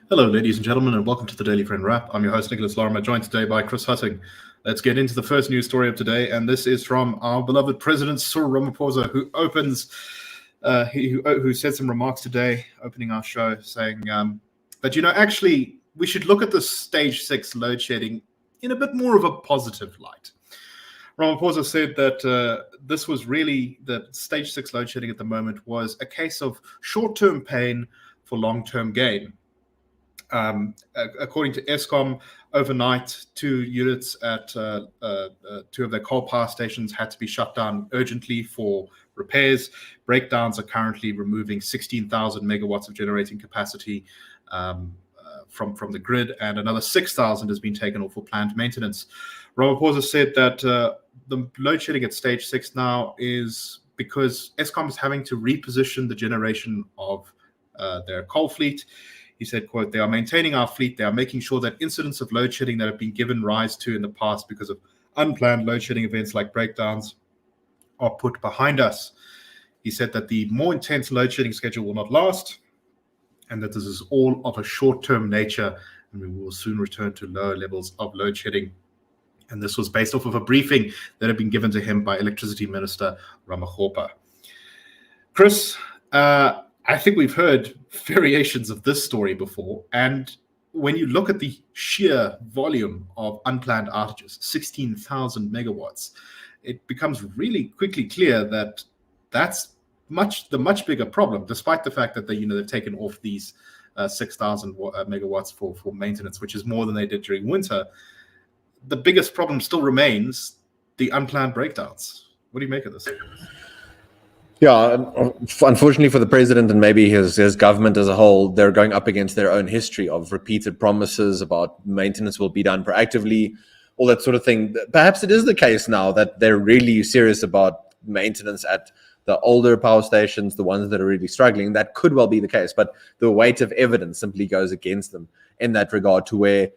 Hello, ladies and gentlemen, and welcome to the Daily Friend Wrap. I'm your host, Nicholas Lorimer, joined today by Chris Hattingh. Let's get into the first news story of today, and this is from our beloved President Cyril Ramaphosa, who said some remarks today, opening our show, saying that, actually, we should look at the stage 6 load shedding in a bit more of a positive light. Ramaphosa said that this was really, the stage 6 load shedding at the moment was a case of short-term pain for long-term gain. According to Eskom, overnight, 2 units at 2 of their coal power stations had to be shut down urgently for repairs. Breakdowns are currently removing 16,000 megawatts of generating capacity from the grid, and another 6,000 has been taken off for planned maintenance. Ramaphosa said that the load shedding at stage 6 now is because Eskom is having to reposition the generation of their coal fleet. He said, quote, "They are maintaining our fleet. They are making sure that incidents of load shedding that have been given rise to in the past because of unplanned load shedding events like breakdowns are put behind us." He said that the more intense load shedding schedule will not last and that this is all of a short-term nature and we will soon return to lower levels of load shedding. And this was based off of a briefing that had been given to him by Electricity Minister Ramaphosa. Chris, I think we've heard variations of this story before. And when you look at the sheer volume of unplanned outages, 16,000 megawatts, it becomes really quickly clear that that's the much bigger problem, despite the fact that they've taken off these 6,000 megawatts for maintenance, which is more than they did during winter. The biggest problem still remains the unplanned breakdowns. What do you make of this? Yeah, unfortunately for the president and maybe his government as a whole, they're going up against their own history of repeated promises about maintenance will be done proactively, all that sort of thing. Perhaps it is the case now that they're really serious about maintenance at the older power stations, the ones that are really struggling. That could well be the case, but the weight of evidence simply goes against them in that regard, to where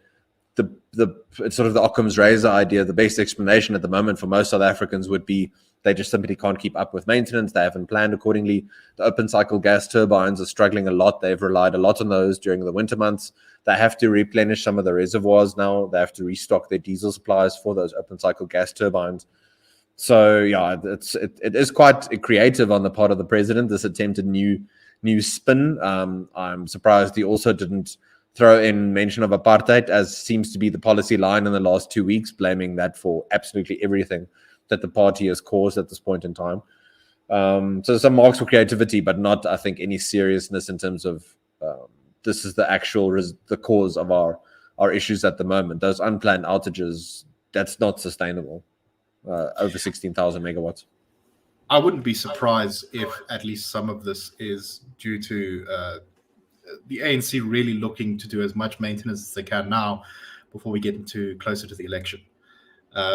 it's sort of the Occam's razor idea. The best explanation at the moment for most South Africans would be they just simply can't keep up with maintenance. They haven't planned accordingly. The open cycle gas turbines are struggling a lot. They've relied a lot on those during the winter months. They have to replenish some of the reservoirs now. They have to restock their diesel supplies for those open cycle gas turbines. So yeah, it is quite creative on the part of the president, this attempted new spin. I'm surprised he also didn't throw in mention of apartheid, as seems to be the policy line in the last 2 weeks, blaming that for absolutely everything that the party has caused at this point in time. So some marks for creativity, but not, I think, any seriousness in terms of this is the actual the cause of our issues at the moment. Those unplanned outages, that's not sustainable. Over 16,000 megawatts. I wouldn't be surprised if at least some of this is due to the ANC really looking to do as much maintenance as they can now before we get closer to the election.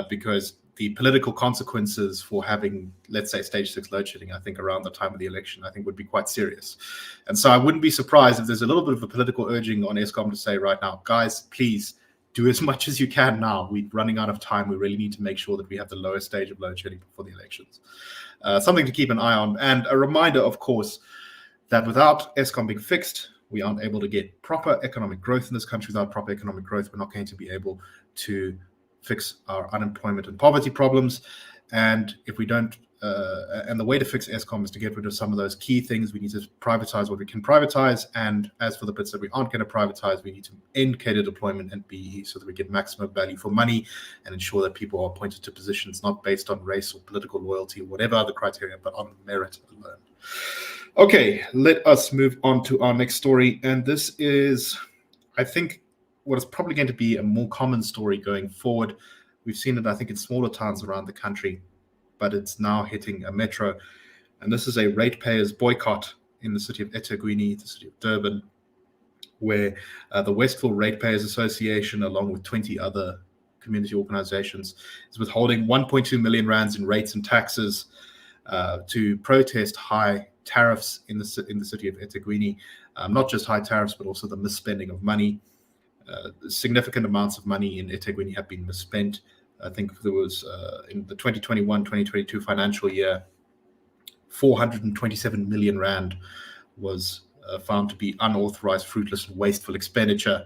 Because the political consequences for having, let's say, stage 6 load shedding, I think around the time of the election, I think would be quite serious. And so I wouldn't be surprised if there's a little bit of a political urging on Eskom to say right now, guys, please do as much as you can now. We're running out of time. We really need to make sure that we have the lowest stage of load shedding before the elections. Something to keep an eye on. And a reminder, of course, that without Eskom being fixed, we aren't able to get proper economic growth in this country. Without proper economic growth, we're not going to be able to fix our unemployment and poverty problems. And if we don't, and the way to fix Eskom is to get rid of some of those key things. We need to privatize what we can privatize. And as for the bits that we aren't going to privatize, we need to end cadre deployment and BE so that we get maximum value for money and ensure that people are appointed to positions not based on race or political loyalty or whatever other criteria, but on merit alone. Okay, let us move on to our next story. And this is, I think, what is probably going to be a more common story going forward. We've seen it, I think, in smaller towns around the country, but it's now hitting a metro. And this is a ratepayers boycott in the city of eThekwini, the city of Durban, where the Westville Ratepayers Association, along with 20 other community organizations, is withholding 1.2 million rands in rates and taxes to protest high tariffs in the city of eThekwini. Not just high tariffs, but also the misspending of money. Significant amounts of money in eThekwini have been misspent. I think there was, in the 2021-2022 financial year, 427 million rand was found to be unauthorized, fruitless, and wasteful expenditure.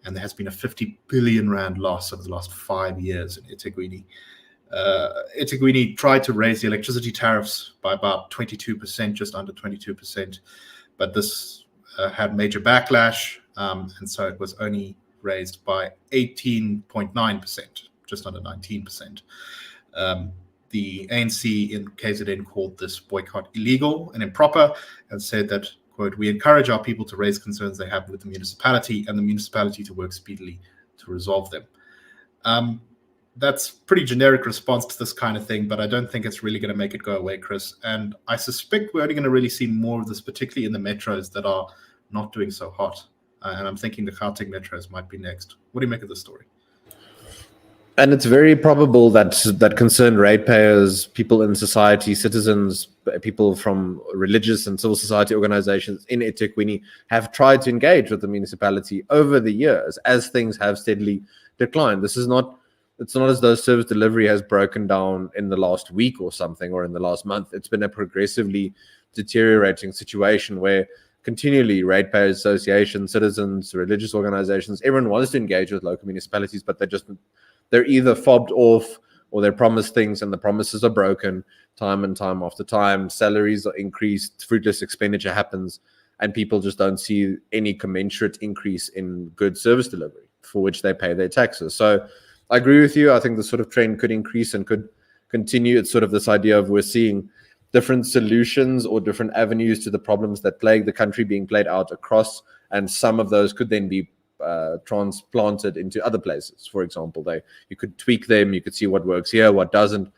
And there has been a 50 billion rand loss over the last 5 years in eThekwini. eThekwini tried to raise the electricity tariffs by about 22%, just under 22%, but this had major backlash, and so it was only raised by 18.9%, just under 19%. The ANC in KZN called this boycott illegal and improper and said that, quote, "We encourage our people to raise concerns they have with the municipality and the municipality to work speedily to resolve them." That's pretty generic response to this kind of thing, but I don't think it's really going to make it go away, Chris. And I suspect we're only going to really see more of this, particularly in the metros that are not doing so hot. And I'm thinking the Gauteng metros might be next. What do you make of this story? And it's very probable that concerned ratepayers, people in society, citizens, people from religious and civil society organizations in eThekwini have tried to engage with the municipality over the years as things have steadily declined. It's not as though service delivery has broken down in the last week or something, or in the last month. It's been a progressively deteriorating situation where continually ratepayers, associations, citizens, religious organizations, everyone wants to engage with local municipalities, but they're either fobbed off or they're promised things and the promises are broken time and time after time. Salaries are increased, fruitless expenditure happens, and people just don't see any commensurate increase in good service delivery for which they pay their taxes. So I agree with you. I think the sort of trend could increase and could continue. It's sort of this idea of we're seeing different solutions or different avenues to the problems that plague the country being played out across, and some of those could then be transplanted into other places. For example, you could tweak them, you could see what works here, what doesn't.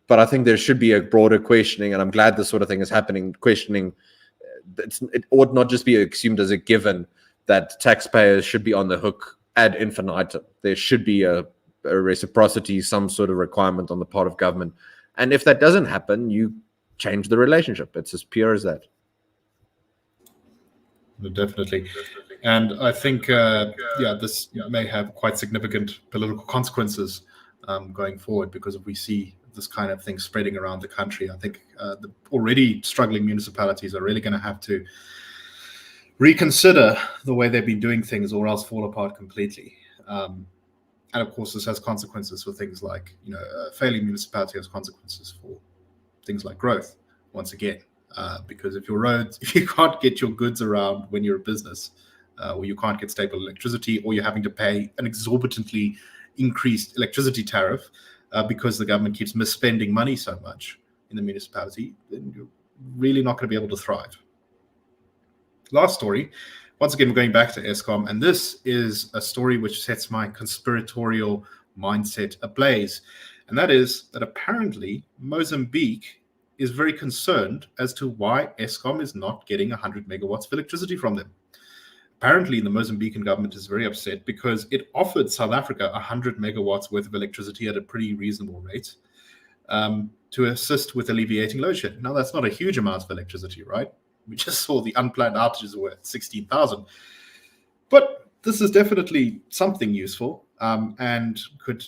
But I think there should be a broader questioning, and I'm glad this sort of thing is happening. Questioning, it ought not just be assumed as a given that taxpayers should be on the hook ad infinitum. There should be a reciprocity, some sort of requirement on the part of government. And if that doesn't happen, you change the relationship. It's as pure as that. Definitely. And I think, this may have quite significant political consequences going forward, because if we see this kind of thing spreading around the country, I think the already struggling municipalities are really going to have to reconsider the way they've been doing things, or else fall apart completely. And of course, this has consequences for things like, a failing municipality has consequences for things like growth, once again. Because if you can't get your goods around when you're a business, or you can't get stable electricity, or you're having to pay an exorbitantly increased electricity tariff because the government keeps misspending money so much in the municipality, then you're really not going to be able to thrive. Last story, once again, we're going back to Eskom, and this is a story which sets my conspiratorial mindset ablaze. And that is that apparently Mozambique is very concerned as to why Eskom is not getting 100 megawatts of electricity from them. Apparently, the Mozambican government is very upset because it offered South Africa 100 megawatts worth of electricity at a pretty reasonable rate to assist with alleviating load shedding. Now, that's not a huge amount of electricity, right? We just saw the unplanned outages were 16,000. But this is definitely something useful and could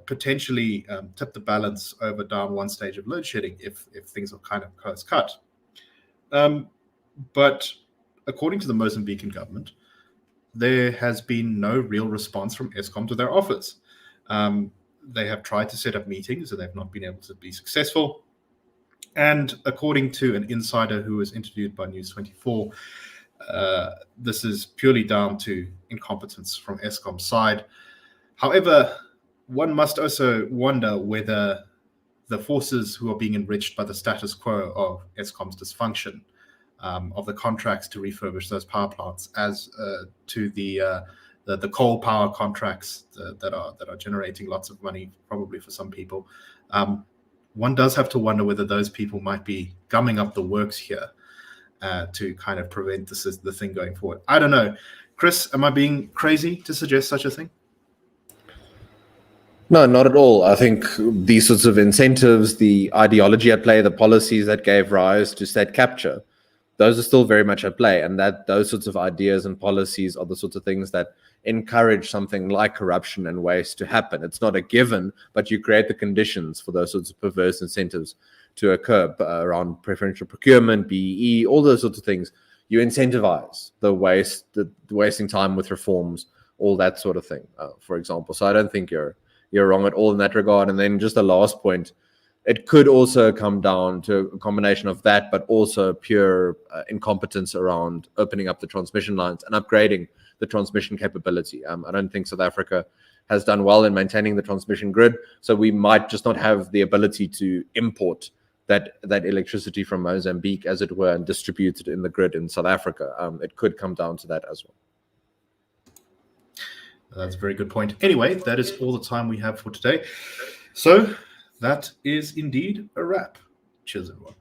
potentially tip the balance over down one stage of load shedding if things are kind of close cut. But according to the Mozambican government, there has been no real response from Eskom to their offers. They have tried to set up meetings and they've not been able to be successful. And according to an insider who was interviewed by News 24, this is purely down to incompetence from Eskom's side. However, one must also wonder whether the forces who are being enriched by the status quo of Eskom's dysfunction, of the contracts to refurbish those power plants, as to the coal power contracts that are generating lots of money, probably for some people. One does have to wonder whether those people might be gumming up the works here to kind of prevent the thing going forward. I don't know. Chris, am I being crazy to suggest such a thing? No, not at all. I think these sorts of incentives, the ideology at play, the policies that gave rise to state capture, those are still very much at play. And that those sorts of ideas and policies are the sorts of things that encourage something like corruption and waste to happen. It's not a given, but you create the conditions for those sorts of perverse incentives to occur around preferential procurement, BEE, all those sorts of things. you incentivize the wasting time with reforms, all that sort of thing, for example. So I don't think you're wrong at all in that regard. And then just the last point, it could also come down to a combination of that, but also pure incompetence around opening up the transmission lines and upgrading the transmission capability. I don't think South Africa has done well in maintaining the transmission grid, so we might just not have the ability to import that electricity from Mozambique, as it were, and distribute it in the grid in South Africa. It could come down to that as well. That's a very good point. Anyway, that is all the time we have for today. So that is indeed a wrap. Cheers, everyone.